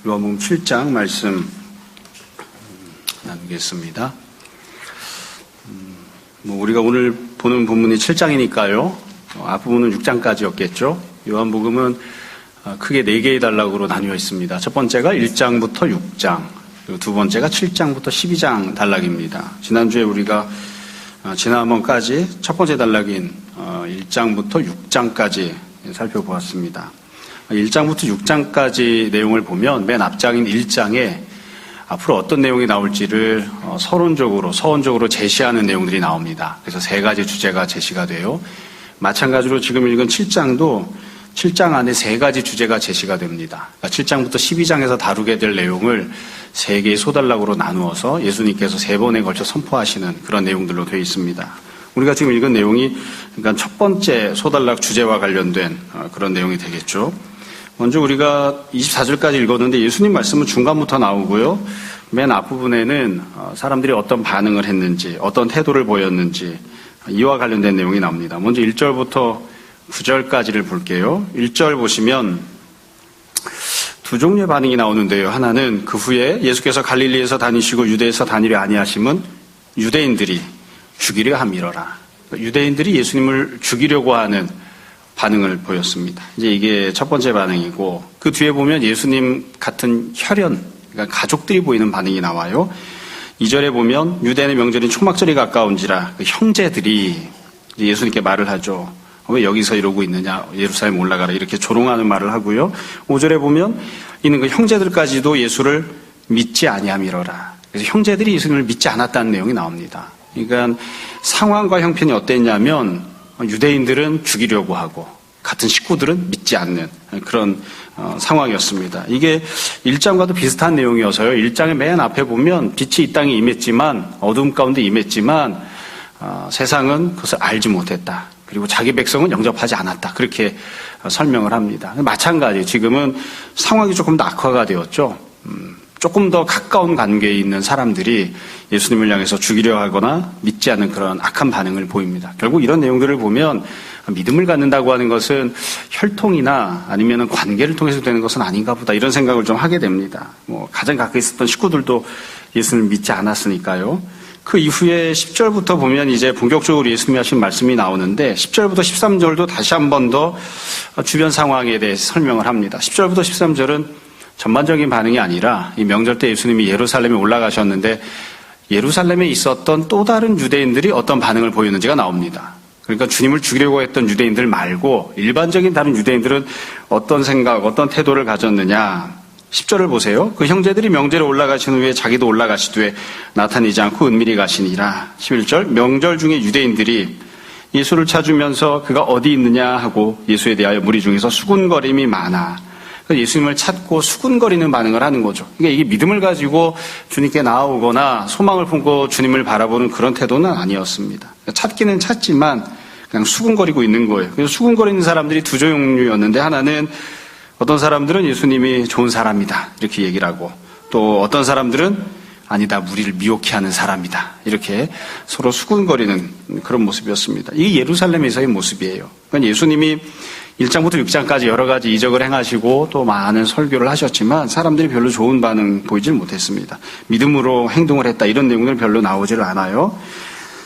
요한복음 7장 말씀 나누겠습니다. 우리가 오늘 보는 본문이 7장이니까요. 앞부분은 6장까지였겠죠. 요한복음은 크게 4개의 단락으로 나뉘어 있습니다. 첫 번째가 1장부터 6장, 그리고 두 번째가 7장부터 12장 단락입니다. 지난주에 우리가 지난번까지 첫 번째 단락인 1장부터 6장까지 살펴보았습니다. 1장부터 6장까지 내용을 보면 맨 앞장인 1장에 앞으로 어떤 내용이 나올지를 서론적으로 제시하는 내용들이 나옵니다. 그래서 3가지 주제가 제시가 돼요. 마찬가지로 지금 읽은 7장도 7장 안에 3가지 주제가 제시가 됩니다. 그러니까 7장부터 12장에서 다루게 될 내용을 3개의 소단락으로 나누어서 예수님께서 3번에 걸쳐 선포하시는 그런 내용들로 되어 있습니다. 우리가 지금 읽은 내용이 그러니까 첫 번째 소단락 주제와 관련된 그런 내용이 되겠죠. 먼저 우리가 24절까지 읽었는데 예수님 말씀은 중간부터 나오고요. 맨 앞부분에는 사람들이 어떤 반응을 했는지, 어떤 태도를 보였는지 이와 관련된 내용이 나옵니다. 먼저 1절부터 9절까지를 볼게요. 1절 보시면 두 종류의 반응이 나오는데요. 하나는 그 후에 예수께서 갈릴리에서 다니시고 유대에서 다니려 아니하심은 유대인들이 죽이려 함이러라. 유대인들이 예수님을 죽이려고 하는 반응을 보였습니다. 이제 이게 첫 번째 반응이고, 그 뒤에 보면 예수님 같은 혈연, 그러니까 가족들이 보이는 반응이 나와요. 2절에 보면 유대인의 명절인 초막절이 가까운지라 그 형제들이 예수님께 말을 하죠. 왜 여기서 이러고 있느냐, 예루살렘 올라가라, 이렇게 조롱하는 말을 하고요. 5절에 보면 이는 그 형제들까지도 예수를 믿지 아니함이러라. 그래서 형제들이 예수님을 믿지 않았다는 내용이 나옵니다. 그러니까 상황과 형편이 어땠냐면 유대인들은 죽이려고 하고 같은 식구들은 믿지 않는 그런 상황이었습니다. 이게 1장과도 비슷한 내용이어서요. 1장의 맨 앞에 보면 빛이 이 땅에 임했지만, 어두움 가운데 임했지만 세상은 그것을 알지 못했다. 그리고 자기 백성은 영접하지 않았다. 그렇게 설명을 합니다. 마찬가지, 지금은 상황이 조금 더 악화가 되었죠. 조금 더 가까운 관계에 있는 사람들이 예수님을 향해서 죽이려 하거나 믿지 않는 그런 악한 반응을 보입니다. 결국 이런 내용들을 보면 믿음을 갖는다고 하는 것은 혈통이나 아니면 관계를 통해서 되는 것은 아닌가 보다, 이런 생각을 좀 하게 됩니다. 가장 가까이 있었던 식구들도 예수님을 믿지 않았으니까요. 그 이후에 10절부터 보면 이제 본격적으로 예수님이 하신 말씀이 나오는데, 10절부터 13절도 다시 한 번 더 주변 상황에 대해서 설명을 합니다. 10절부터 13절은 전반적인 반응이 아니라 이 명절 때 예수님이 예루살렘에 올라가셨는데 예루살렘에 있었던 또 다른 유대인들이 어떤 반응을 보였는지가 나옵니다. 그러니까 주님을 죽이려고 했던 유대인들 말고 일반적인 다른 유대인들은 어떤 생각, 어떤 태도를 가졌느냐. 10절을 보세요. 그 형제들이 명절에 올라가신 후에 자기도 올라가시되 나타내지 않고 은밀히 가시니라. 11절, 명절 중에 유대인들이 예수를 찾으면서 그가 어디 있느냐 하고 예수에 대하여 무리 중에서 수군거림이 많아. 예수님을 찾고 수군거리는 반응을 하는 거죠. 그러니까 이게 믿음을 가지고 주님께 나아오거나 소망을 품고 주님을 바라보는 그런 태도는 아니었습니다. 찾기는 찾지만 그냥 수군거리고 있는 거예요. 그래서 수군거리는 사람들이 두 종류였는데, 하나는 어떤 사람들은 예수님이 좋은 사람이다 이렇게 얘기를 하고, 또 어떤 사람들은 아니다, 우리를 미혹해 하는 사람이다, 이렇게 서로 수군거리는 그런 모습이었습니다. 이게 예루살렘에서의 모습이에요. 그러니까 예수님이 1장부터 6장까지 여러 가지 이적을 행하시고 또 많은 설교를 하셨지만 사람들이 별로 좋은 반응 보이질 못했습니다. 믿음으로 행동을 했다, 이런 내용들 별로 나오질 않아요.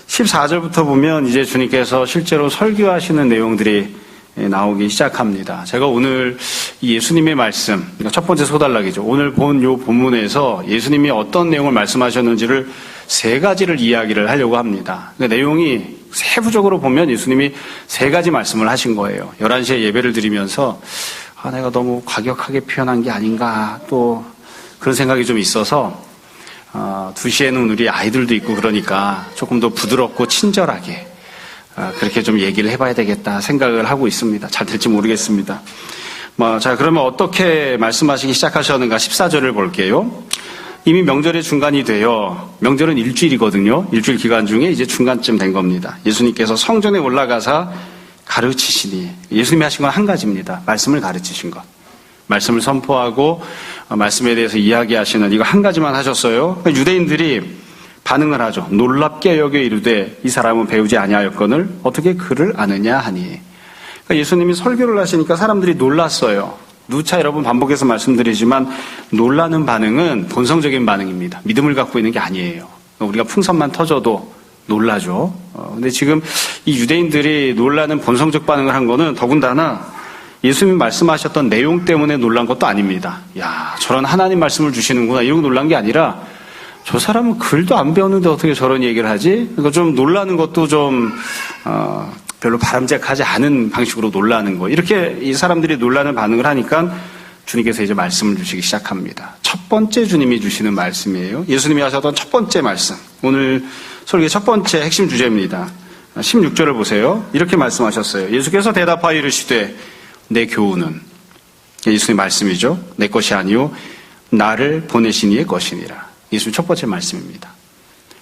14절부터 보면 이제 주님께서 실제로 설교하시는 내용들이 나오기 시작합니다. 제가 오늘 이 예수님의 말씀, 그러니까 첫 번째 소단락이죠. 오늘 본 요 본문에서 예수님이 어떤 내용을 말씀하셨는지를 3가지를 이야기를 하려고 합니다. 그러니까 내용이 세부적으로 보면 예수님이 3가지 말씀을 하신 거예요. 11시에 예배를 드리면서 내가 너무 과격하게 표현한 게 아닌가, 또 그런 생각이 좀 있어서 2시에는 우리 아이들도 있고 그러니까 조금 더 부드럽고 친절하게 그렇게 좀 얘기를 해봐야 되겠다 생각을 하고 있습니다. 잘 될지 모르겠습니다. 자, 그러면 어떻게 말씀하시기 시작하셨는가 14절을 볼게요. 이미 명절의 중간이 되어, 명절은 일주일이거든요. 일주일 기간 중에 이제 중간쯤 된 겁니다. 예수님께서 성전에 올라가사 가르치시니, 예수님이 하신 건 한 가지입니다. 말씀을 가르치신 것. 말씀을 선포하고 말씀에 대해서 이야기하시는 이거 한 가지만 하셨어요. 유대인들이 반응을 하죠. 놀랍게 여겨 이르되 이 사람은 배우지 아니하였거늘 어떻게 그를 아느냐 하니. 그러니까 예수님이 설교를 하시니까 사람들이 놀랐어요. 누차 여러분 반복해서 말씀드리지만 놀라는 반응은 본성적인 반응입니다. 믿음을 갖고 있는 게 아니에요. 우리가 풍선만 터져도 놀라죠. 근데 지금 이 유대인들이 놀라는 본성적 반응을 한 거는 더군다나 예수님이 말씀하셨던 내용 때문에 놀란 것도 아닙니다. 야, 저런 하나님 말씀을 주시는구나 이러고 놀란 게 아니라 저 사람은 글도 안 배웠는데 어떻게 저런 얘기를 하지? 그러니까 좀 놀라는 것도 좀 별로 바람직하지 않은 방식으로 놀라는 거. 이렇게 이 사람들이 놀라는 반응을 하니까 주님께서 이제 말씀을 주시기 시작합니다. 첫 번째 주님이 주시는 말씀이에요. 예수님이 하셨던 첫 번째 말씀. 오늘 설교의 첫 번째 핵심 주제입니다. 16절을 보세요. 이렇게 말씀하셨어요. 예수께서 대답하여 이르시되 내 교훈은, 예수님의 말씀이죠. 내 것이 아니요 나를 보내신 이의 것이니라. 예수님 첫 번째 말씀입니다.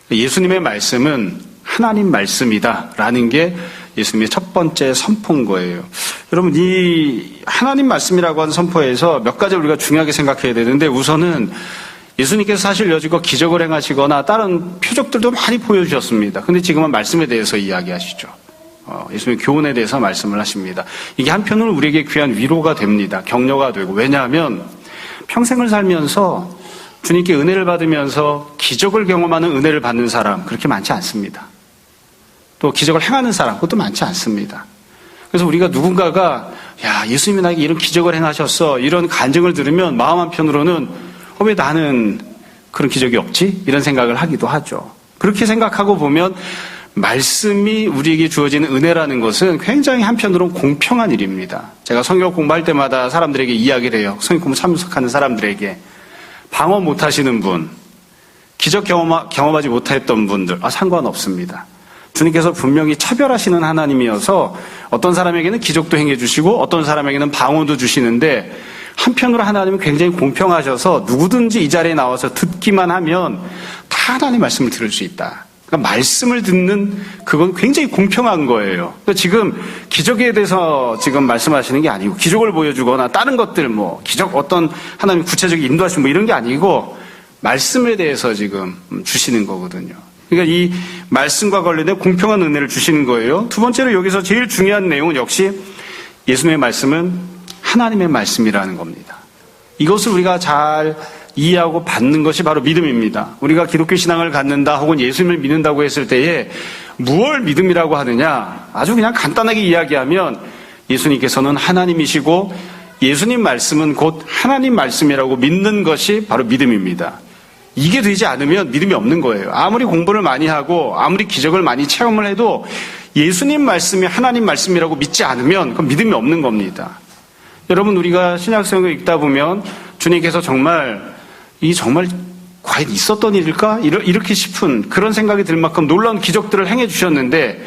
예수님의 말씀은 하나님 말씀이다라는 게 예수님의 첫 번째 선포인 거예요. 여러분, 이 하나님 말씀이라고 하는 선포에서 몇 가지 우리가 중요하게 생각해야 되는데, 우선은 예수님께서 사실 여지껏 기적을 행하시거나 다른 표적들도 많이 보여주셨습니다. 근데 지금은 말씀에 대해서 이야기하시죠. 예수님의 교훈에 대해서 말씀을 하십니다. 이게 한편으로는 우리에게 귀한 위로가 됩니다. 격려가 되고. 왜냐하면 평생을 살면서 주님께 은혜를 받으면서 기적을 경험하는 은혜를 받는 사람 그렇게 많지 않습니다. 또 기적을 행하는 사람 그것도 많지 않습니다. 그래서 우리가 누군가가 야, 예수님이 나에게 이런 기적을 행하셨어 이런 간증을 들으면 마음 한편으로는 왜 나는 그런 기적이 없지? 이런 생각을 하기도 하죠. 그렇게 생각하고 보면 말씀이 우리에게 주어지는 은혜라는 것은 굉장히 한편으로는 공평한 일입니다. 제가 성경 공부할 때마다 사람들에게 이야기를 해요. 성경 공부 참석하는 사람들에게 방언 못하시는 분, 기적 경험하지 못했던 분들 상관없습니다. 주님께서 분명히 차별하시는 하나님이어서 어떤 사람에게는 기적도 행해 주시고 어떤 사람에게는 방언도 주시는데 한편으로 하나님은 굉장히 공평하셔서 누구든지 이 자리에 나와서 듣기만 하면 다 하나님의 말씀을 들을 수 있다. 그러니까 말씀을 듣는 그건 굉장히 공평한 거예요. 그러니까 지금 기적에 대해서 지금 말씀하시는 게 아니고 기적을 보여주거나 다른 것들 기적 어떤 하나님 구체적인 인도하심 이런 게 아니고 말씀에 대해서 지금 주시는 거거든요. 그러니까 이 말씀과 관련된 공평한 은혜를 주시는 거예요. 두 번째로 여기서 제일 중요한 내용은 역시 예수님의 말씀은 하나님의 말씀이라는 겁니다. 이것을 우리가 잘 이해하고 받는 것이 바로 믿음입니다. 우리가 기독교 신앙을 갖는다 혹은 예수님을 믿는다고 했을 때에 무엇을 믿음이라고 하느냐? 아주 그냥 간단하게 이야기하면 예수님께서는 하나님이시고 예수님 말씀은 곧 하나님 말씀이라고 믿는 것이 바로 믿음입니다. 이게 되지 않으면 믿음이 없는 거예요. 아무리 공부를 많이 하고 아무리 기적을 많이 체험을 해도 예수님 말씀이 하나님 말씀이라고 믿지 않으면 그건 믿음이 없는 겁니다. 여러분, 우리가 신약성경을 읽다 보면 주님께서 정말 과연 있었던 일일까? 이렇게 싶은 그런 생각이 들 만큼 놀라운 기적들을 행해 주셨는데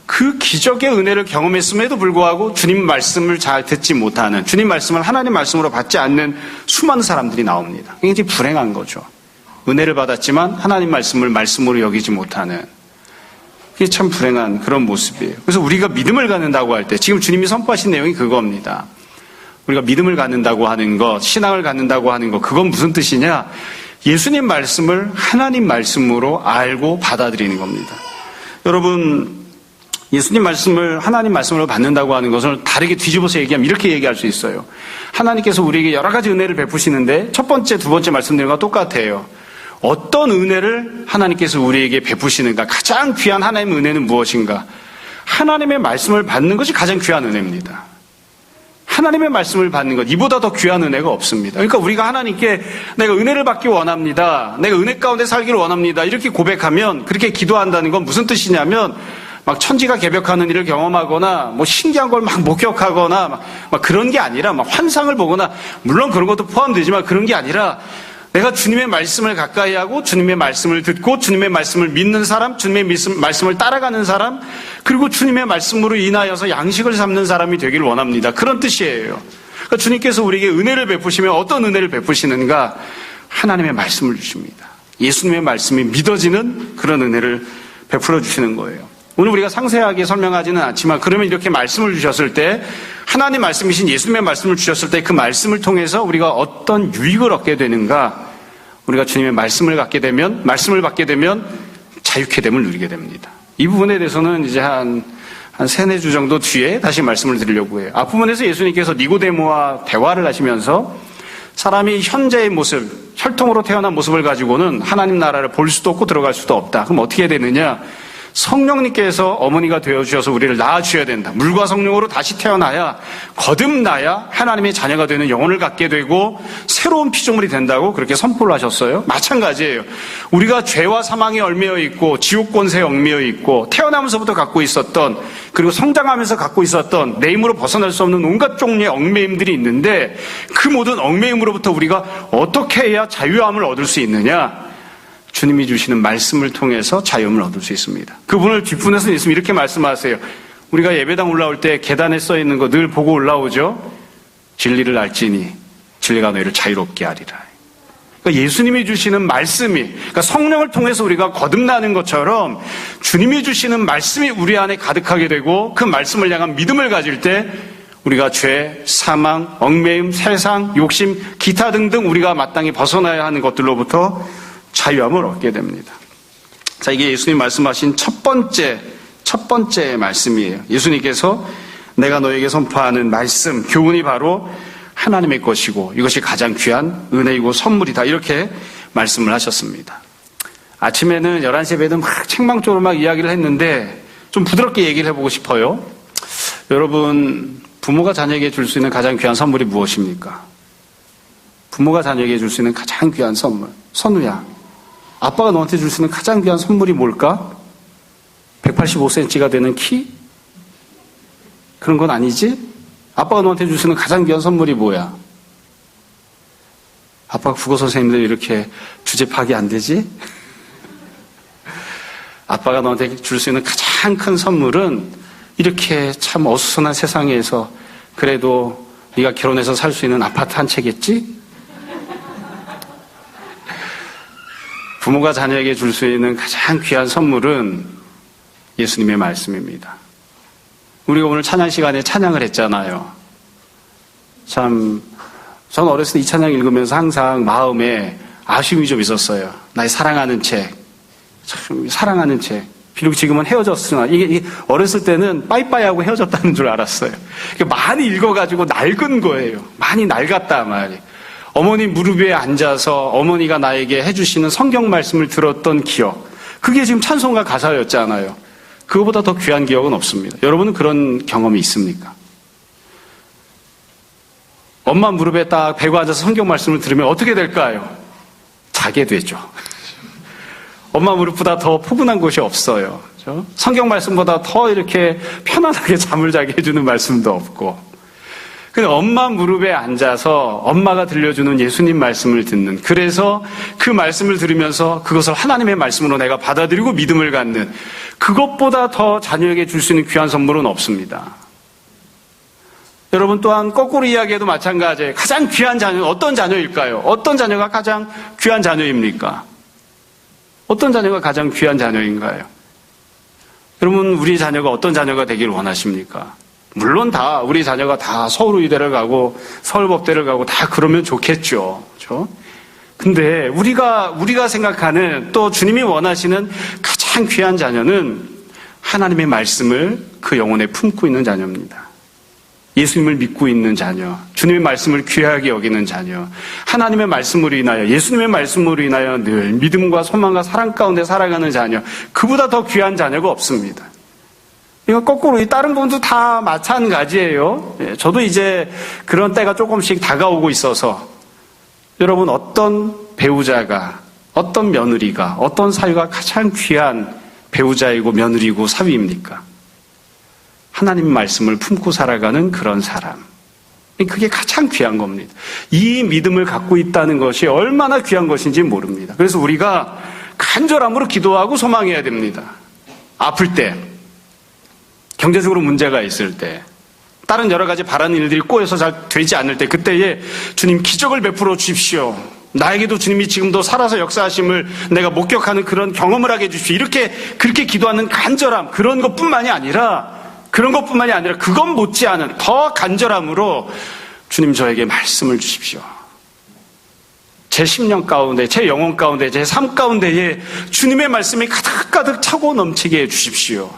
그 기적의 은혜를 경험했음에도 불구하고 주님 말씀을 잘 듣지 못하는, 주님 말씀을 하나님 말씀으로 받지 않는 수많은 사람들이 나옵니다. 굉장히 불행한 거죠. 은혜를 받았지만 하나님 말씀을 말씀으로 여기지 못하는, 그게 참 불행한 그런 모습이에요. 그래서 우리가 믿음을 갖는다고 할 때 지금 주님이 선포하신 내용이 그겁니다. 우리가 믿음을 갖는다고 하는 것, 신앙을 갖는다고 하는 것, 그건 무슨 뜻이냐? 예수님 말씀을 하나님 말씀으로 알고 받아들이는 겁니다. 여러분, 예수님 말씀을 하나님 말씀으로 받는다고 하는 것을 다르게 뒤집어서 얘기하면 이렇게 얘기할 수 있어요. 하나님께서 우리에게 여러 가지 은혜를 베푸시는데 첫 번째, 두 번째 말씀드린 것과 똑같아요. 어떤 은혜를 하나님께서 우리에게 베푸시는가? 가장 귀한 하나님의 은혜는 무엇인가? 하나님의 말씀을 받는 것이 가장 귀한 은혜입니다. 하나님의 말씀을 받는 것, 이보다 더 귀한 은혜가 없습니다. 그러니까 우리가 하나님께 내가 은혜를 받기 원합니다. 내가 은혜 가운데 살기를 원합니다. 이렇게 고백하면, 그렇게 기도한다는 건 무슨 뜻이냐면 막 천지가 개벽하는 일을 경험하거나 신기한 걸 막 목격하거나 막 그런 게 아니라 막 환상을 보거나, 물론 그런 것도 포함되지만 그런 게 아니라 내가 주님의 말씀을 가까이 하고 주님의 말씀을 듣고 주님의 말씀을 믿는 사람, 주님의 말씀을 따라가는 사람, 그리고 주님의 말씀으로 인하여서 양식을 삼는 사람이 되기를 원합니다. 그런 뜻이에요. 그러니까 주님께서 우리에게 은혜를 베푸시면 어떤 은혜를 베푸시는가? 하나님의 말씀을 주십니다. 예수님의 말씀이 믿어지는 그런 은혜를 베풀어 주시는 거예요. 오늘 우리가 상세하게 설명하지는 않지만 그러면 이렇게 말씀을 주셨을 때, 하나님 말씀이신 예수님의 말씀을 주셨을 때 그 말씀을 통해서 우리가 어떤 유익을 얻게 되는가? 우리가 주님의 말씀을 받게 되면 자유케 됨을 누리게 됩니다. 이 부분에 대해서는 이제 한 한 3-4주 정도 뒤에 다시 말씀을 드리려고 해요. 앞부분에서 예수님께서 니고데모와 대화를 하시면서 사람이 현재의 모습, 혈통으로 태어난 모습을 가지고는 하나님 나라를 볼 수도 없고 들어갈 수도 없다. 그럼 어떻게 되느냐? 성령님께서 어머니가 되어주셔서 우리를 낳아주셔야 된다. 물과 성령으로 다시 태어나야, 거듭나야 하나님의 자녀가 되는 영혼을 갖게 되고 새로운 피조물이 된다고 그렇게 선포를 하셨어요. 마찬가지예요. 우리가 죄와 사망에 얽매여 있고 지옥 권세에 얽매여 있고 태어나면서부터 갖고 있었던, 그리고 성장하면서 갖고 있었던 내 힘으로 벗어날 수 없는 온갖 종류의 얽매임들이 있는데, 그 모든 얽매임으로부터 우리가 어떻게 해야 자유함을 얻을 수 있느냐? 주님이 주시는 말씀을 통해서 자유함을 얻을 수 있습니다. 그분을 뒷분에서 예수님이 이렇게 말씀하세요. 우리가 예배당 올라올 때 계단에 써 있는 거 늘 보고 올라오죠. 진리를 알지니 진리가 너희를 자유롭게 하리라. 그러니까 예수님이 주시는 말씀이, 그러니까 성령을 통해서 우리가 거듭나는 것처럼 주님이 주시는 말씀이 우리 안에 가득하게 되고, 그 말씀을 향한 믿음을 가질 때 우리가 죄, 사망, 얽매임, 세상, 욕심, 기타 등등 우리가 마땅히 벗어나야 하는 것들로부터 자유함을 얻게 됩니다. 자, 이게 예수님 말씀하신 첫 번째 말씀이에요. 예수님께서 내가 너에게 선포하는 말씀, 교훈이 바로 하나님의 것이고 이것이 가장 귀한 은혜이고 선물이다. 이렇게 말씀을 하셨습니다. 아침에는 11시 예배는 막 책망적으로 막 이야기를 했는데 좀 부드럽게 얘기를 해보고 싶어요. 여러분, 부모가 자녀에게 줄 수 있는 가장 귀한 선물이 무엇입니까? 부모가 자녀에게 줄 수 있는 가장 귀한 선물. 선우야, 아빠가 너한테 줄 수 있는 가장 귀한 선물이 뭘까? 185cm가 되는 키? 그런 건 아니지? 아빠가 너한테 줄 수 있는 가장 귀한 선물이 뭐야? 아빠가 국어 선생님들 이렇게 주제 파악이 안 되지? 아빠가 너한테 줄 수 있는 가장 큰 선물은 이렇게 참 어수선한 세상에서 그래도 네가 결혼해서 살 수 있는 아파트 한 채겠지? 부모가 자녀에게 줄 수 있는 가장 귀한 선물은 예수님의 말씀입니다. 우리가 오늘 찬양 시간에 찬양을 했잖아요. 전 어렸을 때 이 찬양 읽으면서 항상 마음에 아쉬움이 좀 있었어요. 나의 사랑하는 책. 참, 사랑하는 책. 비록 지금은 헤어졌으나, 이게 어렸을 때는 빠이빠이하고 헤어졌다는 줄 알았어요. 많이 읽어가지고 낡은 거예요. 많이 낡았다 말이에요. 어머니 무릎 위에 앉아서 어머니가 나에게 해주시는 성경 말씀을 들었던 기억. 그게 지금 찬송가 가사였잖아요. 그거보다 더 귀한 기억은 없습니다. 여러분은 그런 경험이 있습니까? 엄마 무릎에 딱 베고 앉아서 성경 말씀을 들으면 어떻게 될까요? 자게 되죠. 엄마 무릎보다 더 포근한 곳이 없어요. 그렇죠? 성경 말씀보다 더 이렇게 편안하게 잠을 자게 해주는 말씀도 없고. 근데 엄마 무릎에 앉아서 엄마가 들려주는 예수님 말씀을 듣는, 그래서 그 말씀을 들으면서 그것을 하나님의 말씀으로 내가 받아들이고 믿음을 갖는, 그것보다 더 자녀에게 줄 수 있는 귀한 선물은 없습니다. 여러분 또한 거꾸로 이야기해도 마찬가지예요. 가장 귀한 자녀는 어떤 자녀일까요? 어떤 자녀가 가장 귀한 자녀입니까? 어떤 자녀가 가장 귀한 자녀인가요? 여러분, 우리 자녀가 어떤 자녀가 되기를 원하십니까? 물론 다 우리 자녀가 다 서울의대를 가고 서울법대를 가고 다 그러면 좋겠죠. 그렇죠? 근데 우리가 생각하는, 또 주님이 원하시는 가장 귀한 자녀는 하나님의 말씀을 그 영혼에 품고 있는 자녀입니다. 예수님을 믿고 있는 자녀, 주님의 말씀을 귀하게 여기는 자녀, 하나님의 말씀으로 인하여, 예수님의 말씀으로 인하여 늘 믿음과 소망과 사랑 가운데 살아가는 자녀, 그보다 더 귀한 자녀가 없습니다. 이거 거꾸로 다른 분도 다 마찬가지예요. 저도 이제 그런 때가 조금씩 다가오고 있어서, 여러분, 어떤 배우자가, 어떤 며느리가, 어떤 사위가 가장 귀한 배우자이고 며느리고 사위입니까? 하나님 말씀을 품고 살아가는 그런 사람. 그게 가장 귀한 겁니다. 이 믿음을 갖고 있다는 것이 얼마나 귀한 것인지 모릅니다. 그래서 우리가 간절함으로 기도하고 소망해야 됩니다. 아플 때, 경제적으로 문제가 있을 때, 다른 여러 가지 바라는 일들이 꼬여서 잘 되지 않을 때, 그때에 주님 기적을 베풀어 주십시오. 나에게도 주님이 지금도 살아서 역사하심을 내가 목격하는 그런 경험을 하게 해주십시오. 그렇게 기도하는 간절함, 그런 것뿐만이 아니라 그건 못지않은 더 간절함으로 주님 저에게 말씀을 주십시오. 제 심령 가운데, 제 영혼 가운데, 제 삶 가운데에 주님의 말씀이 가득가득 차고 넘치게 해 주십시오.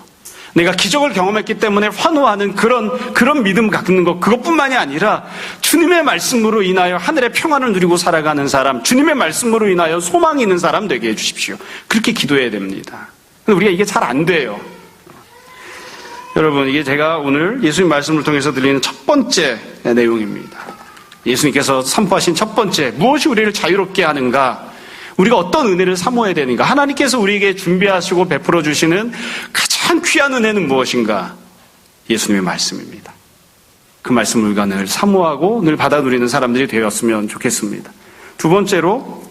내가 기적을 경험했기 때문에 환호하는 그런 믿음 갖는 것, 그것뿐만이 아니라 주님의 말씀으로 인하여 하늘의 평안을 누리고 살아가는 사람, 주님의 말씀으로 인하여 소망이 있는 사람 되게 해주십시오. 그렇게 기도해야 됩니다. 근데 우리가 이게 잘 안 돼요. 여러분, 이게 제가 오늘 예수님 말씀을 통해서 들리는 첫 번째 내용입니다. 예수님께서 선포하신 첫 번째, 무엇이 우리를 자유롭게 하는가? 우리가 어떤 은혜를 사모해야 되는가? 하나님께서 우리에게 준비하시고 베풀어 주시는 가장 귀한 은혜는 무엇인가? 예수님의 말씀입니다. 그 말씀을 우리가 늘 사모하고 늘 받아 누리는 사람들이 되었으면 좋겠습니다. 두 번째로,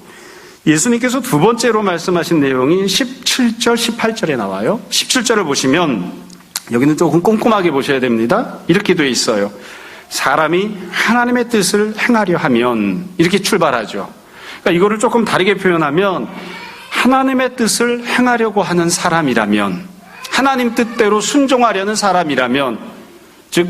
예수님께서 두 번째로 말씀하신 내용이 17절, 18절에 나와요. 17절을 보시면 여기는 조금 꼼꼼하게 보셔야 됩니다. 이렇게 되어 있어요. 사람이 하나님의 뜻을 행하려 하면, 이렇게 출발하죠. 그러니까 이거를 조금 다르게 표현하면, 하나님의 뜻을 행하려고 하는 사람이라면, 하나님 뜻대로 순종하려는 사람이라면, 즉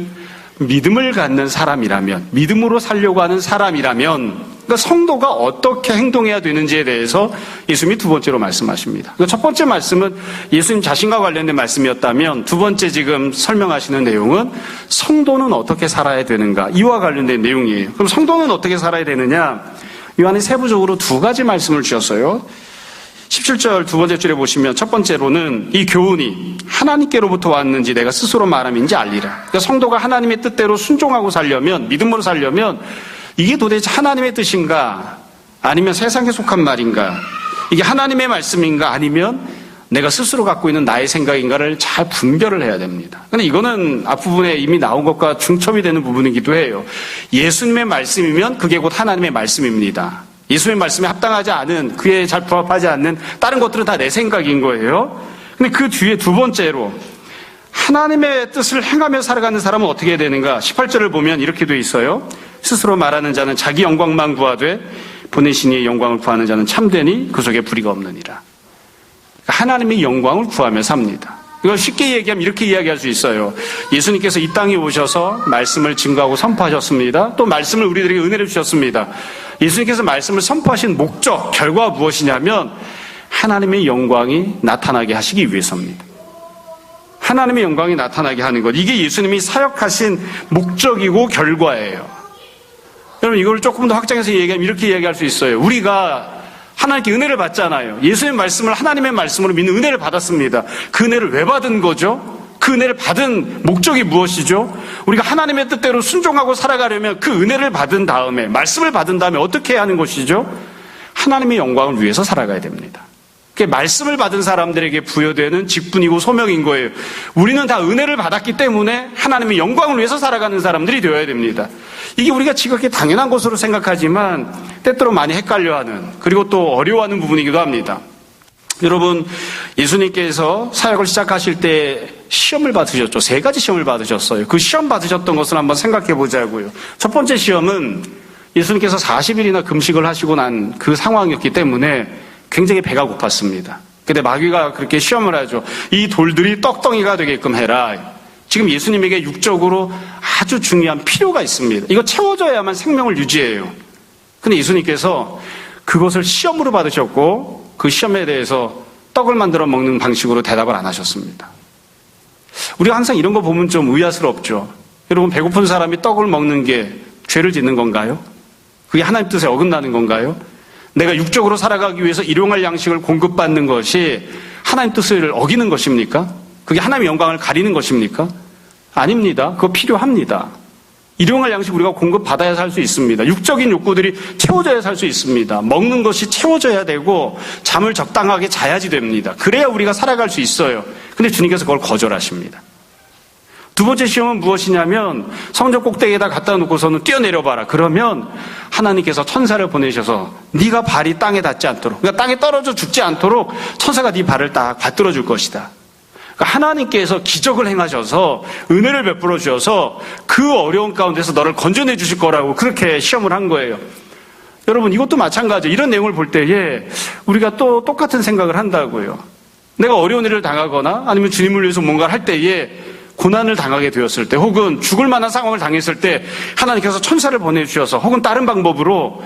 믿음을 갖는 사람이라면, 믿음으로 살려고 하는 사람이라면, 그러니까 성도가 어떻게 행동해야 되는지에 대해서 예수님이 두 번째로 말씀하십니다. 그러니까 첫 번째 말씀은 예수님 자신과 관련된 말씀이었다면, 두 번째 지금 설명하시는 내용은 성도는 어떻게 살아야 되는가, 이와 관련된 내용이에요. 그럼 성도는 어떻게 살아야 되느냐? 요한이 세부적으로 두 가지 말씀을 주셨어요. 17절 두 번째 줄에 보시면 첫 번째로는 이 교훈이 하나님께로부터 왔는지 내가 스스로 말함인지 알리라. 그러니까 성도가 하나님의 뜻대로 순종하고 살려면, 믿음으로 살려면 이게 도대체 하나님의 뜻인가, 아니면 세상에 속한 말인가, 이게 하나님의 말씀인가, 아니면 내가 스스로 갖고 있는 나의 생각인가를 잘 분별을 해야 됩니다. 근데 이거는 앞부분에 이미 나온 것과 중첩이 되는 부분이기도 해요. 예수님의 말씀이면 그게 곧 하나님의 말씀입니다. 예수님의 말씀에 합당하지 않은, 그에 잘 부합하지 않는 다른 것들은 다 내 생각인 거예요. 근데 그 뒤에 두 번째로 하나님의 뜻을 행하며 살아가는 사람은 어떻게 해야 되는가? 18절을 보면 이렇게 돼 있어요. 스스로 말하는 자는 자기 영광만 구하되 보내신 이의 영광을 구하는 자는 참되니 그 속에 불의가 없느니라. 하나님의 영광을 구하며 삽니다. 이걸 쉽게 얘기하면 이렇게 이야기할 수 있어요. 예수님께서 이 땅에 오셔서 말씀을 증거하고 선포하셨습니다. 또 말씀을 우리들에게 은혜를 주셨습니다. 예수님께서 말씀을 선포하신 목적, 결과가 무엇이냐면 하나님의 영광이 나타나게 하시기 위해서입니다. 하나님의 영광이 나타나게 하는 것, 이게 예수님이 사역하신 목적이고 결과예요. 여러분, 이걸 조금 더 확장해서 얘기하면 이렇게 이야기할 수 있어요. 우리가 하나님께 은혜를 받잖아요. 예수님의 말씀을 하나님의 말씀으로 믿는 은혜를 받았습니다. 그 은혜를 왜 받은 거죠? 그 은혜를 받은 목적이 무엇이죠? 우리가 하나님의 뜻대로 순종하고 살아가려면 그 은혜를 받은 다음에, 말씀을 받은 다음에 어떻게 해야 하는 것이죠? 하나님의 영광을 위해서 살아가야 됩니다. 그게 말씀을 받은 사람들에게 부여되는 직분이고 소명인 거예요. 우리는 다 은혜를 받았기 때문에 하나님의 영광을 위해서 살아가는 사람들이 되어야 됩니다. 이게 우리가 지극히 당연한 것으로 생각하지만 때때로 많이 헷갈려하는, 그리고 또 어려워하는 부분이기도 합니다. 여러분, 예수님께서 사역을 시작하실 때 시험을 받으셨죠. 3가지 시험을 받으셨어요. 그 시험 받으셨던 것을 한번 생각해 보자고요. 첫 번째 시험은 예수님께서 40일이나 금식을 하시고 난 그 상황이었기 때문에 굉장히 배가 고팠습니다. 근데 마귀가 그렇게 시험을 하죠. 이 돌들이 떡덩이가 되게끔 해라. 지금 예수님에게 육적으로 아주 중요한 필요가 있습니다. 이거 채워져야만 생명을 유지해요. 근데 예수님께서 그것을 시험으로 받으셨고 그 시험에 대해서 떡을 만들어 먹는 방식으로 대답을 안 하셨습니다. 우리가 항상 이런 거 보면 좀 의아스럽죠. 여러분, 배고픈 사람이 떡을 먹는 게 죄를 짓는 건가요? 그게 하나님 뜻에 어긋나는 건가요? 내가 육적으로 살아가기 위해서 일용할 양식을 공급받는 것이 하나님 뜻을 어기는 것입니까? 그게 하나님의 영광을 가리는 것입니까? 아닙니다. 그거 필요합니다. 일용할 양식 우리가 공급받아야 살 수 있습니다. 육적인 욕구들이 채워져야 살 수 있습니다. 먹는 것이 채워져야 되고 잠을 적당하게 자야지 됩니다. 그래야 우리가 살아갈 수 있어요. 근데 주님께서 그걸 거절하십니다. 두 번째 시험은 무엇이냐면 성전 꼭대기에다 갖다 놓고서는 뛰어내려봐라. 그러면 하나님께서 천사를 보내셔서 네가 발이 땅에 닿지 않도록, 그러니까 땅에 떨어져 죽지 않도록 천사가 네 발을 딱 받들어 줄 것이다. 그러니까 하나님께서 기적을 행하셔서 은혜를 베풀어 주셔서 그 어려운 가운데서 너를 건져내 주실 거라고 그렇게 시험을 한 거예요. 여러분, 이것도 마찬가지예요. 이런 내용을 볼 때에 우리가 또 똑같은 생각을 한다고요. 내가 어려운 일을 당하거나 아니면 주님을 위해서 뭔가를 할 때에 고난을 당하게 되었을 때, 혹은 죽을 만한 상황을 당했을 때 하나님께서 천사를 보내주셔서 혹은 다른 방법으로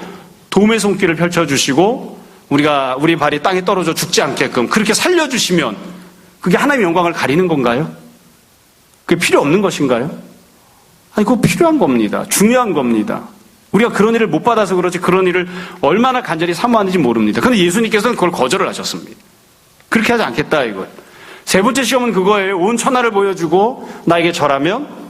도움의 손길을 펼쳐주시고 우리 발이 땅에 떨어져 죽지 않게끔 그렇게 살려주시면 그게 하나님의 영광을 가리는 건가요? 그게 필요 없는 것인가요? 아니, 그거 필요한 겁니다. 중요한 겁니다. 우리가 그런 일을 못 받아서 그렇지 그런 일을 얼마나 간절히 사모하는지 모릅니다. 그런데 예수님께서는 그걸 거절을 하셨습니다. 그렇게 하지 않겠다 이거예요. 세 번째 시험은 그거예요. 온 천하를 보여주고 나에게 절하면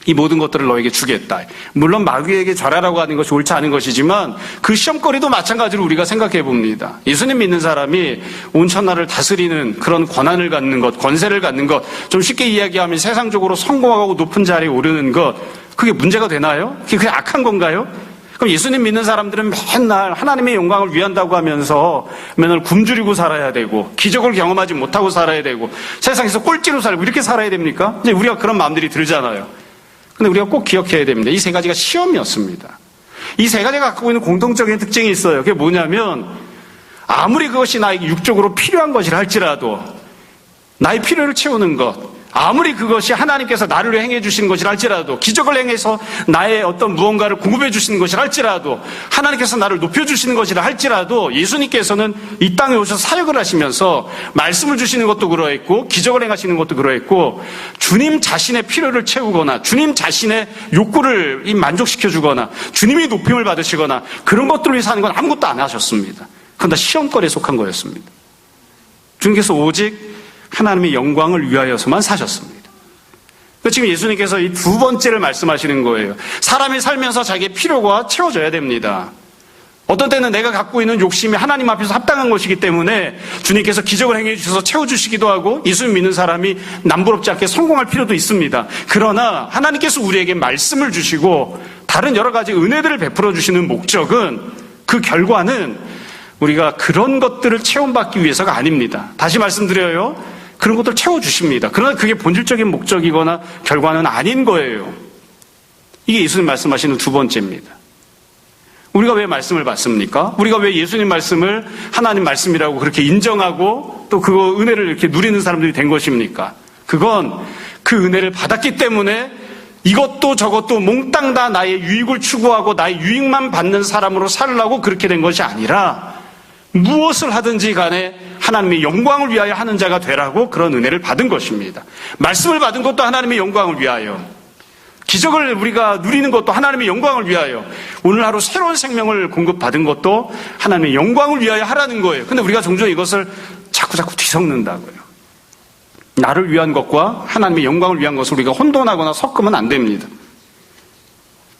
이 모든 것들을 너에게 주겠다. 물론 마귀에게 절하라고 하는 것이 옳지 않은 것이지만 그 시험거리도 마찬가지로 우리가 생각해 봅니다. 예수님 믿는 사람이 온 천하를 다스리는 그런 권한을 갖는 것, 권세를 갖는 것, 좀 쉽게 이야기하면 세상적으로 성공하고 높은 자리에 오르는 것, 그게 문제가 되나요? 그게 악한 건가요? 그럼 예수님 믿는 사람들은 맨날 하나님의 영광을 위한다고 하면서 맨날 굶주리고 살아야 되고 기적을 경험하지 못하고 살아야 되고 세상에서 꼴찌로 살고 이렇게 살아야 됩니까? 이제 우리가 그런 마음들이 들잖아요. 근데 우리가 꼭 기억해야 됩니다. 이 세 가지가 시험이었습니다. 이 세 가지가 갖고 있는 공통적인 특징이 있어요. 그게 뭐냐면 아무리 그것이 나에게 육적으로 필요한 것이라 할지라도 나의 필요를 채우는 것, 아무리 그것이 하나님께서 나를 위해 행해 주시는 것이라 할지라도 기적을 행해서 나의 어떤 무언가를 공급해 주시는 것이라 할지라도 하나님께서 나를 높여주시는 것이라 할지라도 예수님께서는 이 땅에 오셔서 사역을 하시면서 말씀을 주시는 것도 그러했고 기적을 행하시는 것도 그러했고 주님 자신의 필요를 채우거나 주님 자신의 욕구를 만족시켜 주거나 주님이 높임을 받으시거나 그런 것들을 위해서 하는 건 아무것도 안 하셨습니다. 그건 다 시험거리에 속한 거였습니다. 주님께서 오직 하나님의 영광을 위하여서만 사셨습니다. 지금 예수님께서 이 두 번째를 말씀하시는 거예요. 사람이 살면서 자기의 필요가 채워져야 됩니다. 어떤 때는 내가 갖고 있는 욕심이 하나님 앞에서 합당한 것이기 때문에 주님께서 기적을 행해 주셔서 채워주시기도 하고 예수님 믿는 사람이 남부럽지 않게 성공할 필요도 있습니다. 그러나 하나님께서 우리에게 말씀을 주시고 다른 여러 가지 은혜들을 베풀어 주시는 목적은 그 결과는 우리가 그런 것들을 체험받기 위해서가 아닙니다. 다시 말씀드려요. 그런 것들을 채워주십니다. 그러나 그게 본질적인 목적이거나 결과는 아닌 거예요. 이게 예수님 말씀하시는 두 번째입니다. 우리가 왜 말씀을 받습니까? 우리가 왜 예수님 말씀을 하나님 말씀이라고 그렇게 인정하고 또 그 은혜를 이렇게 누리는 사람들이 된 것입니까? 그건 그 은혜를 받았기 때문에 이것도 저것도 몽땅 다 나의 유익을 추구하고 나의 유익만 받는 사람으로 살려고 그렇게 된 것이 아니라 무엇을 하든지 간에 하나님의 영광을 위하여 하는 자가 되라고 그런 은혜를 받은 것입니다. 말씀을 받은 것도 하나님의 영광을 위하여, 기적을 우리가 누리는 것도 하나님의 영광을 위하여, 오늘 하루 새로운 생명을 공급받은 것도 하나님의 영광을 위하여 하라는 거예요. 근데 우리가 종종 이것을 자꾸 뒤섞는다고요. 나를 위한 것과 하나님의 영광을 위한 것을 우리가 혼돈하거나 섞으면 안 됩니다.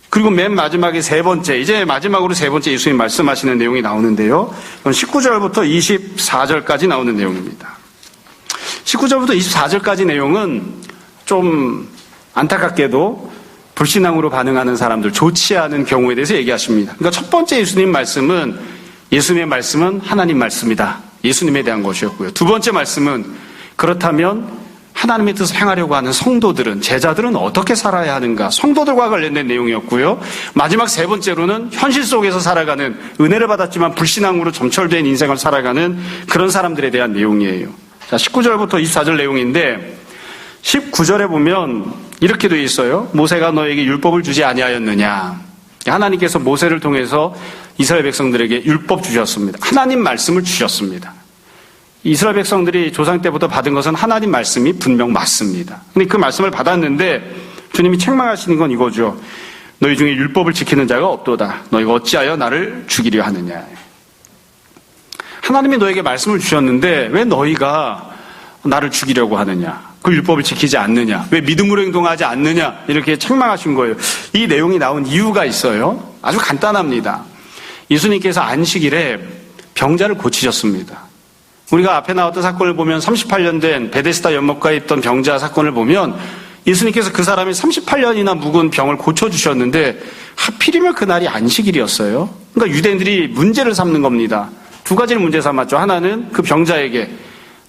그리고 맨 마지막에 세 번째, 이제 마지막으로 세 번째 예수님 말씀하시는 내용이 나오는데요. 19절부터 24절까지 나오는 내용입니다. 19절부터 24절까지 내용은 좀 안타깝게도 불신앙으로 반응하는 사람들, 좋지 않은 경우에 대해서 얘기하십니다. 그러니까 첫 번째 예수님의 말씀은 하나님 말씀이다. 예수님에 대한 것이었고요. 두 번째 말씀은 그렇다면 하나님의 뜻을 행하려고 하는 성도들은, 제자들은 어떻게 살아야 하는가, 성도들과 관련된 내용이었고요. 마지막 세 번째로는 현실 속에서 살아가는, 은혜를 받았지만 불신앙으로 점철된 인생을 살아가는 그런 사람들에 대한 내용이에요. 자, 19절부터 24절 내용인데 19절에 보면 이렇게 되어 있어요. 모세가 너에게 율법을 주지 아니하였느냐. 하나님께서 모세를 통해서 이스라엘 백성들에게 율법 주셨습니다. 하나님 말씀을 주셨습니다. 이스라엘 백성들이 조상 때부터 받은 것은 하나님 말씀이 분명 맞습니다. 근데 그 말씀을 받았는데 주님이 책망하시는 건 이거죠. 너희 중에 율법을 지키는 자가 없도다. 너희가 어찌하여 나를 죽이려 하느냐. 하나님이 너에게 말씀을 주셨는데 왜 너희가 나를 죽이려고 하느냐. 그 율법을 지키지 않느냐. 왜 믿음으로 행동하지 않느냐. 이렇게 책망하신 거예요. 이 내용이 나온 이유가 있어요. 아주 간단합니다. 예수님께서 안식일에 병자를 고치셨습니다. 우리가 앞에 나왔던 사건을 보면 38년 된 베데스다 연못가에 있던 병자 사건을 보면 예수님께서 그 사람이 38년이나 묵은 병을 고쳐주셨는데 하필이면 그날이 안식일이었어요. 그러니까 유대인들이 문제를 삼는 겁니다. 두 가지를 문제 삼았죠. 하나는 그 병자에게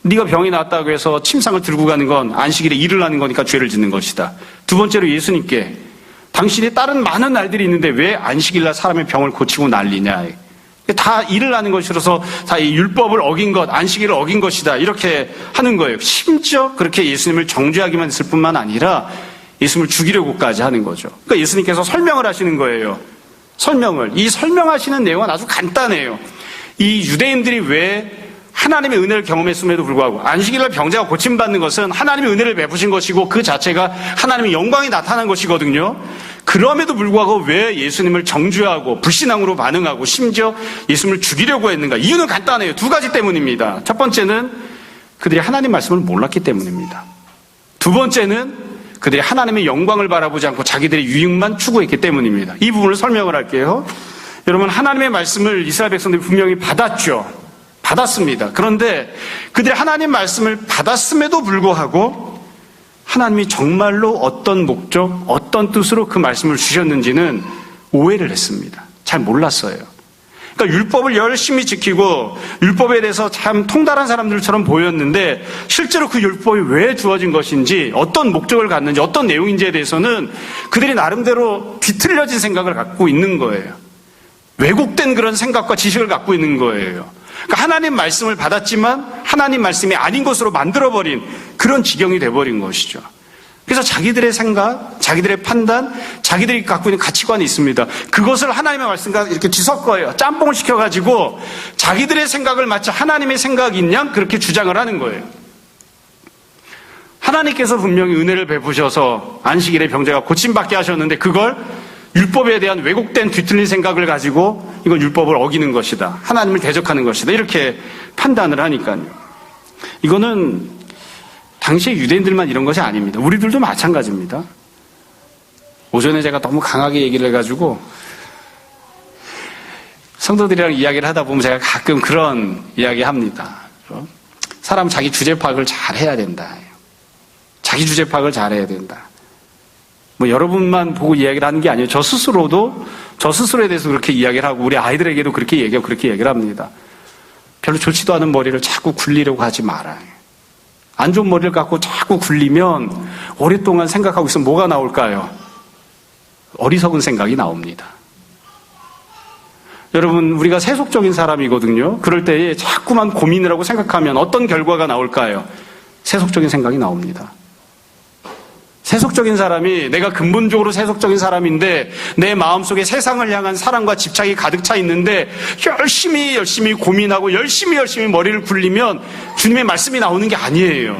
네가 병이 났다고 해서 침상을 들고 가는 건 안식일에 일을 하는 거니까 죄를 짓는 것이다. 두 번째로 예수님께 당신이 다른 많은 날들이 있는데 왜 안식일날 사람의 병을 고치고 난리냐. 다 일을 하는 것이라서 다 이 율법을 어긴 것, 안식일을 어긴 것이다. 이렇게 하는 거예요. 심지어 그렇게 예수님을 정죄하기만 했을 뿐만 아니라 예수님을 죽이려고까지 하는 거죠. 그러니까 예수님께서 설명을 하시는 거예요. 이 설명하시는 내용은 아주 간단해요. 이 유대인들이 왜 하나님의 은혜를 경험했음에도 불구하고 안식일날 병자가 고침받는 것은 하나님의 은혜를 베푸신 것이고 그 자체가 하나님의 영광이 나타난 것이거든요. 그럼에도 불구하고 왜 예수님을 정죄하고 불신앙으로 반응하고 심지어 예수님을 죽이려고 했는가? 이유는 간단해요. 두 가지 때문입니다. 첫 번째는 그들이 하나님 말씀을 몰랐기 때문입니다. 두 번째는 그들이 하나님의 영광을 바라보지 않고 자기들의 유익만 추구했기 때문입니다. 이 부분을 설명을 할게요. 여러분, 하나님의 말씀을 이스라엘 백성들이 분명히 받았죠. 받았습니다. 그런데 그들이 하나님 말씀을 받았음에도 불구하고 하나님이 정말로 어떤 목적, 어떤 뜻으로 그 말씀을 주셨는지는 오해를 했습니다. 잘 몰랐어요. 그러니까 율법을 열심히 지키고 율법에 대해서 참 통달한 사람들처럼 보였는데 실제로 그 율법이 왜 주어진 것인지, 어떤 목적을 갖는지, 어떤 내용인지에 대해서는 그들이 나름대로 뒤틀려진 생각을 갖고 있는 거예요. 왜곡된 그런 생각과 지식을 갖고 있는 거예요. 그러니까 하나님 말씀을 받았지만 하나님 말씀이 아닌 것으로 만들어버린 그런 지경이 돼버린 것이죠. 그래서 자기들의 생각, 자기들의 판단, 자기들이 갖고 있는 가치관이 있습니다. 그것을 하나님의 말씀과 이렇게 뒤섞어요. 짬뽕을 시켜가지고 자기들의 생각을 마치 하나님의 생각인 양 그렇게 주장을 하는 거예요. 하나님께서 분명히 은혜를 베푸셔서 안식일에 병자가 고침받게 하셨는데 그걸 율법에 대한 왜곡된 뒤틀린 생각을 가지고 이건 율법을 어기는 것이다, 하나님을 대적하는 것이다, 이렇게 판단을 하니까요. 이거는 당시의 유대인들만 이런 것이 아닙니다. 우리들도 마찬가지입니다. 오전에 제가 너무 강하게 얘기를 해가지고 성도들이랑 이야기를 하다 보면 제가 가끔 그런 이야기 합니다. 사람은 자기 주제 파악을 잘 해야 된다. 자기 주제 파악을 잘 해야 된다. 뭐 여러분만 보고 이야기를 하는 게 아니에요. 저 스스로도 저 스스로에 대해서 그렇게 이야기를 하고 우리 아이들에게도 그렇게 얘기하고 그렇게 얘기를 합니다. 별로 좋지도 않은 머리를 자꾸 굴리려고 하지 마라. 안 좋은 머리를 갖고 자꾸 굴리면 오랫동안 생각하고 있으면 뭐가 나올까요? 어리석은 생각이 나옵니다. 여러분, 우리가 세속적인 사람이거든요. 그럴 때에 자꾸만 고민을 하고 생각하면 어떤 결과가 나올까요? 세속적인 생각이 나옵니다. 세속적인 사람이, 내가 근본적으로 세속적인 사람인데 내 마음속에 세상을 향한 사랑과 집착이 가득 차 있는데 열심히 고민하고 열심히 머리를 굴리면 주님의 말씀이 나오는 게 아니에요.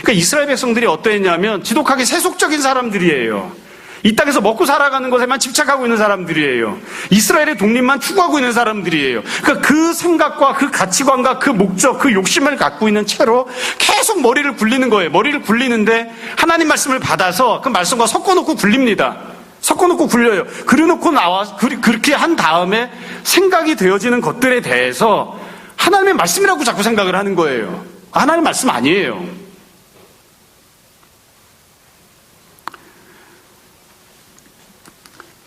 그러니까 이스라엘 백성들이 어떠했냐면 지독하게 세속적인 사람들이에요. 이 땅에서 먹고 살아가는 것에만 집착하고 있는 사람들이에요. 이스라엘의 독립만 추구하고 있는 사람들이에요. 그러니까 그 생각과 그 가치관과 그 목적, 그 욕심을 갖고 있는 채로 계속 머리를 굴리는 거예요. 머리를 굴리는데 하나님 말씀을 받아서 그 말씀과 섞어놓고 굴립니다. 섞어놓고 굴려요. 그래놓고 그렇게 한 다음에 생각이 되어지는 것들에 대해서 하나님의 말씀이라고 자꾸 생각을 하는 거예요. 하나님 말씀 아니에요.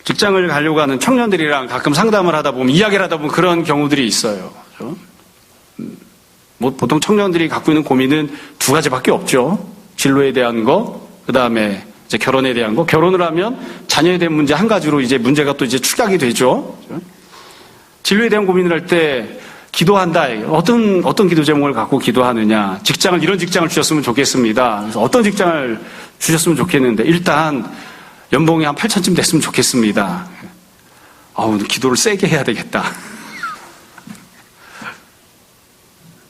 직장을 가려고 하는 청년들이랑 가끔 상담을 하다 보면, 이야기를 하다 보면 그런 경우들이 있어요. 뭐 보통 청년들이 갖고 있는 고민은 두 가지밖에 없죠. 진로에 대한 거, 그 다음에 이제 결혼에 대한 거. 결혼을 하면 자녀에 대한 문제 한 가지로 이제 문제가 또 이제 축약이 되죠. 진로에 대한 고민을 할 때 기도한다. 어떤 기도 제목을 갖고 기도하느냐. 이런 직장을 주셨으면 좋겠습니다. 그래서 어떤 직장을 주셨으면 좋겠는데, 일단 연봉이 한 8,000쯤 됐으면 좋겠습니다. 기도를 세게 해야 되겠다.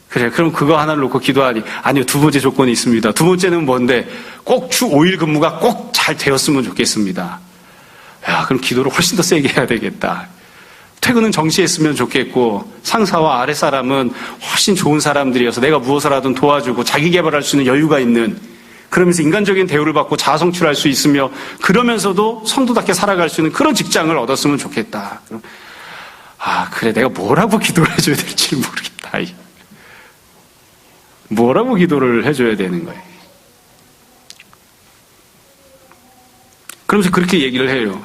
그래, 그럼 그거 하나를 놓고 기도하니, 아니요, 두 번째 조건이 있습니다. 두 번째는 뭔데? 꼭 주 5일 근무가 꼭 잘 되었으면 좋겠습니다. 야, 그럼 기도를 훨씬 더 세게 해야 되겠다. 퇴근은 정시했으면 좋겠고, 상사와 아랫사람은 훨씬 좋은 사람들이어서 내가 무엇을 하든 도와주고 자기 개발할 수 있는 여유가 있는, 그러면서 인간적인 대우를 받고 자아 성취할 수 있으며 그러면서도 성도답게 살아갈 수 있는 그런 직장을 얻었으면 좋겠다. 그래, 내가 뭐라고 기도를 해줘야 될지 모르겠다. 뭐라고 기도를 해줘야 되는 거예요. 그러면서 그렇게 얘기를 해요.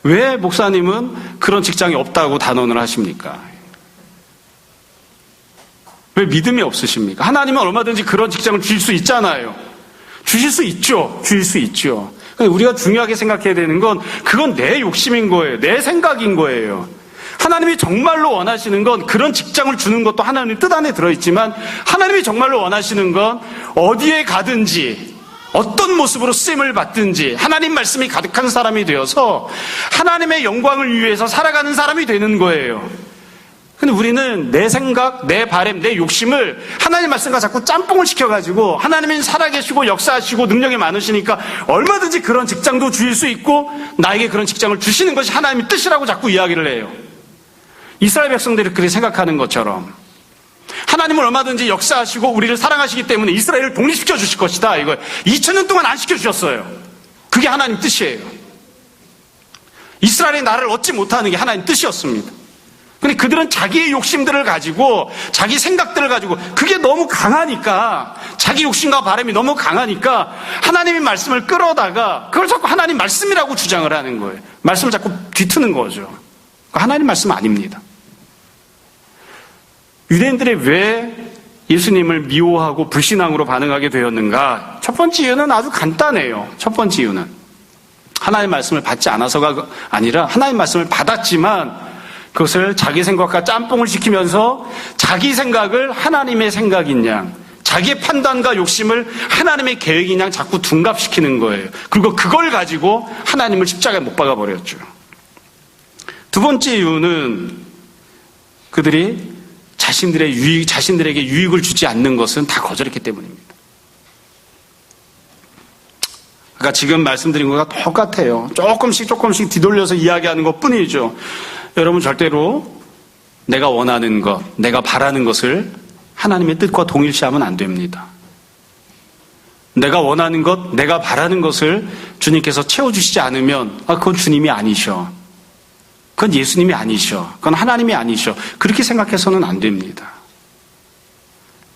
왜 목사님은 그런 직장이 없다고 단언을 하십니까? 왜 믿음이 없으십니까? 하나님은 얼마든지 그런 직장을 주실 수 있잖아요. 주실 수 있죠. 우리가 중요하게 생각해야 되는 건, 그건 내 욕심인 거예요. 내 생각인 거예요. 하나님이 정말로 원하시는 건 그런 직장을 주는 것도 하나님 뜻 안에 들어있지만, 하나님이 정말로 원하시는 건 어디에 가든지 어떤 모습으로 쓰임을 받든지 하나님 말씀이 가득한 사람이 되어서 하나님의 영광을 위해서 살아가는 사람이 되는 거예요. 근데 우리는 내 생각, 내 바램, 내 욕심을 하나님 말씀과 자꾸 짬뽕을 시켜가지고 하나님이 살아계시고 역사하시고 능력이 많으시니까 얼마든지 그런 직장도 주실 수 있고 나에게 그런 직장을 주시는 것이 하나님의 뜻이라고 자꾸 이야기를 해요. 이스라엘 백성들이 그렇게 생각하는 것처럼 하나님은 얼마든지 역사하시고 우리를 사랑하시기 때문에 이스라엘을 독립시켜 주실 것이다. 이거 2000년 동안 안 시켜주셨어요. 그게 하나님 뜻이에요. 이스라엘의 나라를 얻지 못하는 게 하나님 뜻이었습니다. 근데 그들은 자기의 욕심들을 가지고 자기 생각들을 가지고 그게 너무 강하니까 자기 욕심과 바람이 너무 강하니까 하나님의 말씀을 끌어다가 그걸 자꾸 하나님 말씀이라고 주장을 하는 거예요. 말씀을 자꾸 뒤트는 거죠. 하나님 말씀 아닙니다. 유대인들이 왜 예수님을 미워하고 불신앙으로 반응하게 되었는가? 첫 번째 이유는 아주 간단해요. 첫 번째 이유는 하나님 말씀을 받지 않아서가 아니라 하나님 말씀을 받았지만 그것을 자기 생각과 짬뽕을 시키면서 자기 생각을 하나님의 생각인 양, 자기의 판단과 욕심을 하나님의 계획인 양 자꾸 둔갑시키는 거예요. 그리고 그걸 가지고 하나님을 십자가에 못 박아버렸죠. 두 번째 이유는 그들이 자신들에게 유익을 주지 않는 것은 다 거절했기 때문입니다. 그러니까 지금 말씀드린 것과 똑같아요. 조금씩 뒤돌려서 이야기하는 것 뿐이죠. 여러분 절대로 내가 원하는 것, 내가 바라는 것을 하나님의 뜻과 동일시하면 안 됩니다. 내가 원하는 것, 내가 바라는 것을 주님께서 채워주시지 않으면 그건 주님이 아니셔. 그건 예수님이 아니셔. 그건 하나님이 아니셔. 그렇게 생각해서는 안 됩니다.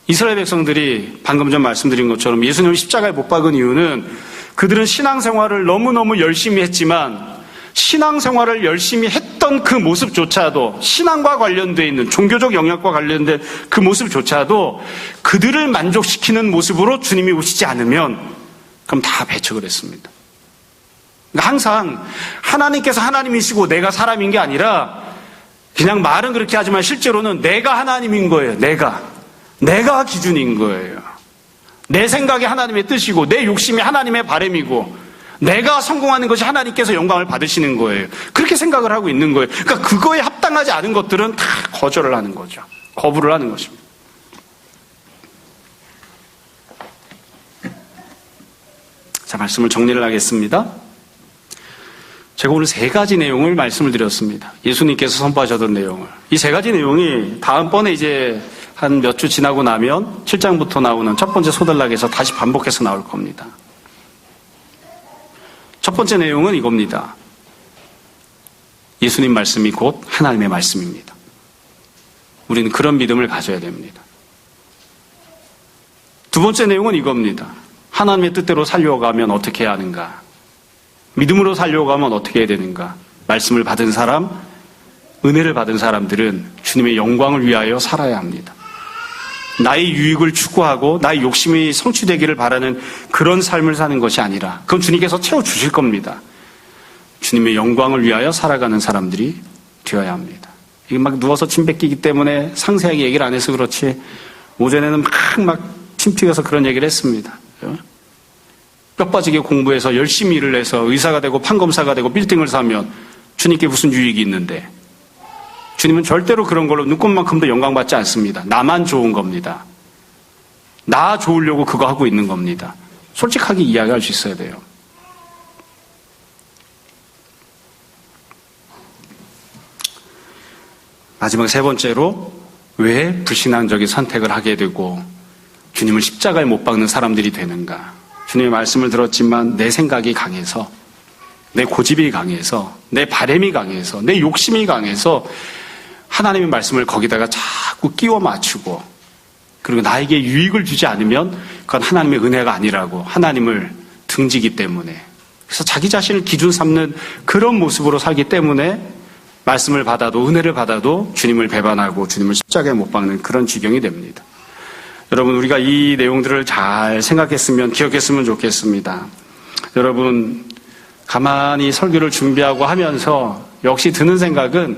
이스라엘 백성들이 방금 전 말씀드린 것처럼 예수님을 십자가에 못 박은 이유는 그들은 신앙생활을 너무너무 열심히 했지만 신앙생활을 열심히 했던 그 모습조차도 신앙과 관련되어 있는 종교적 영역과 관련된 그 모습조차도 그들을 만족시키는 모습으로 주님이 오시지 않으면 그럼 다 배척을 했습니다. 그러니까 항상 하나님께서 하나님이시고 내가 사람인 게 아니라 그냥 말은 그렇게 하지만 실제로는 내가 하나님인 거예요. 내가 기준인 거예요. 내 생각이 하나님의 뜻이고 내 욕심이 하나님의 바람이고 내가 성공하는 것이 하나님께서 영광을 받으시는 거예요. 그렇게 생각을 하고 있는 거예요. 그러니까 그거에 합당하지 않은 것들은 다 거절을 하는 거죠. 거부를 하는 것입니다. 자, 말씀을 정리를 하겠습니다. 제가 오늘 세 가지 내용을 말씀을 드렸습니다. 예수님께서 선포하셨던 내용을. 이 세 가지 내용이 다음번에 이제 한 몇 주 지나고 나면 7장부터 나오는 첫 번째 소달락에서 다시 반복해서 나올 겁니다. 첫 번째 내용은 이겁니다. 예수님 말씀이 곧 하나님의 말씀입니다. 우리는 그런 믿음을 가져야 됩니다. 두 번째 내용은 이겁니다. 하나님의 뜻대로 살려가면 어떻게 해야 하는가? 믿음으로 살려가면 어떻게 해야 되는가? 말씀을 받은 사람, 은혜를 받은 사람들은 주님의 영광을 위하여 살아야 합니다. 나의 유익을 추구하고 나의 욕심이 성취되기를 바라는 그런 삶을 사는 것이 아니라 그건 주님께서 채워주실 겁니다. 주님의 영광을 위하여 살아가는 사람들이 되어야 합니다. 이게 막 누워서 침 뱉기기 때문에 상세하게 얘기를 안 해서 그렇지 오전에는 막 침 튀겨서 그런 얘기를 했습니다. 뼈 빠지게 공부해서 열심히 일을 해서 의사가 되고 판검사가 되고 빌딩을 사면 주님께 무슨 유익이 있는데 주님은 절대로 그런 걸로 눈꽃만큼도 영광받지 않습니다. 나만 좋은 겁니다. 나 좋으려고 그거 하고 있는 겁니다. 솔직하게 이야기할 수 있어야 돼요. 마지막 세 번째로 왜 불신앙적인 선택을 하게 되고 주님을 십자가에 못 박는 사람들이 되는가? 주님의 말씀을 들었지만 내 생각이 강해서 내 고집이 강해서 내 바람이 강해서 내 욕심이 강해서 하나님의 말씀을 거기다가 자꾸 끼워 맞추고 그리고 나에게 유익을 주지 않으면 그건 하나님의 은혜가 아니라고 하나님을 등지기 때문에 그래서 자기 자신을 기준 삼는 그런 모습으로 살기 때문에 말씀을 받아도 은혜를 받아도 주님을 배반하고 주님을 십자가에 못 박는 그런 지경이 됩니다. 여러분 우리가 이 내용들을 잘 생각했으면 기억했으면 좋겠습니다. 여러분 가만히 설교를 준비하고 하면서 역시 드는 생각은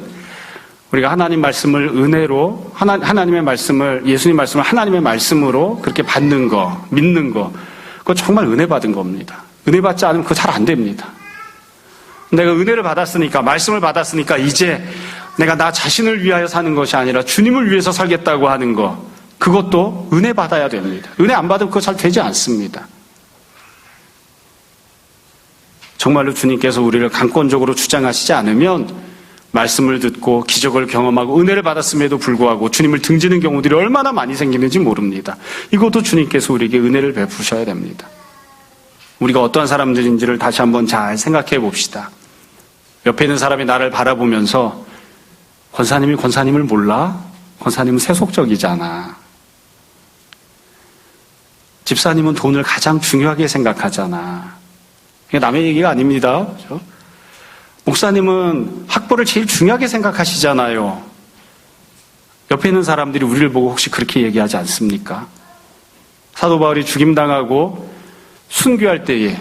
우리가 하나님 말씀을 은혜로 하나님의 말씀을 예수님 말씀을 하나님의 말씀으로 그렇게 받는 거 믿는 거 그거 정말 은혜 받은 겁니다. 은혜 받지 않으면 그거 잘 안 됩니다. 내가 은혜를 받았으니까 말씀을 받았으니까 이제 내가 나 자신을 위하여 사는 것이 아니라 주님을 위해서 살겠다고 하는 것, 그것도 은혜 받아야 됩니다. 은혜 안 받으면 그거 잘 되지 않습니다. 정말로 주님께서 우리를 강권적으로 주장하시지 않으면 말씀을 듣고 기적을 경험하고 은혜를 받았음에도 불구하고 주님을 등지는 경우들이 얼마나 많이 생기는지 모릅니다. 이것도 주님께서 우리에게 은혜를 베푸셔야 됩니다. 우리가 어떠한 사람들인지를 다시 한번 잘 생각해 봅시다. 옆에 있는 사람이 나를 바라보면서 권사님이 권사님을 몰라? 권사님은 세속적이잖아. 집사님은 돈을 가장 중요하게 생각하잖아. 이게 남의 얘기가 아닙니다. 그렇죠? 목사님은 학벌을 제일 중요하게 생각하시잖아요. 옆에 있는 사람들이 우리를 보고 혹시 그렇게 얘기하지 않습니까? 사도 바울이 죽임당하고 순교할 때에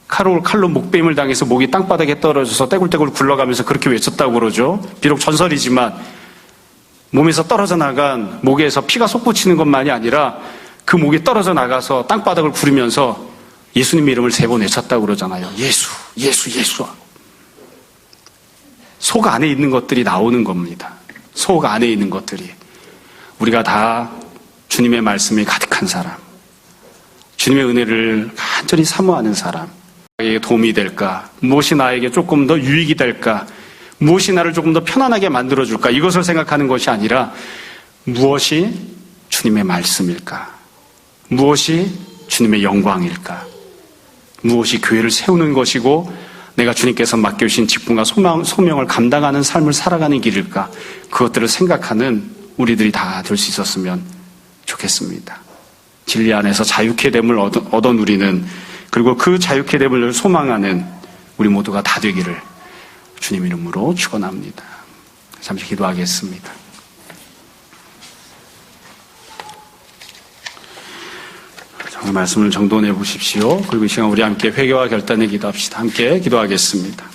칼로 목베임을 당해서 목이 땅바닥에 떨어져서 떼굴떼굴 굴러가면서 그렇게 외쳤다고 그러죠. 비록 전설이지만 몸에서 떨어져 나간 목에서 피가 솟구치는 것만이 아니라 그 목이 떨어져 나가서 땅바닥을 구르면서 예수님 이름을 3번 외쳤다고 그러잖아요. 예수, 예수, 예수. 속 안에 있는 것들이 나오는 겁니다. 속 안에 있는 것들이. 우리가 다 주님의 말씀이 가득한 사람, 주님의 은혜를 간절히 사모하는 사람, 나에게 도움이 될까? 무엇이 나에게 조금 더 유익이 될까? 무엇이 나를 조금 더 편안하게 만들어줄까? 이것을 생각하는 것이 아니라 무엇이 주님의 말씀일까? 무엇이 주님의 영광일까? 무엇이 교회를 세우는 것이고 내가 주님께서 맡겨주신 직분과 소명을 감당하는 삶을 살아가는 길일까? 그것들을 생각하는 우리들이 다 될 수 있었으면 좋겠습니다. 진리 안에서 자유케 됨을 얻어 누리는, 그리고 그 자유케 됨을 소망하는 우리 모두가 다 되기를 주님 이름으로 축원합니다. 잠시 기도하겠습니다. 말씀을 정돈해 보십시오. 그리고 이 시간 우리 함께 회개와 결단의 기도합시다. 함께 기도하겠습니다.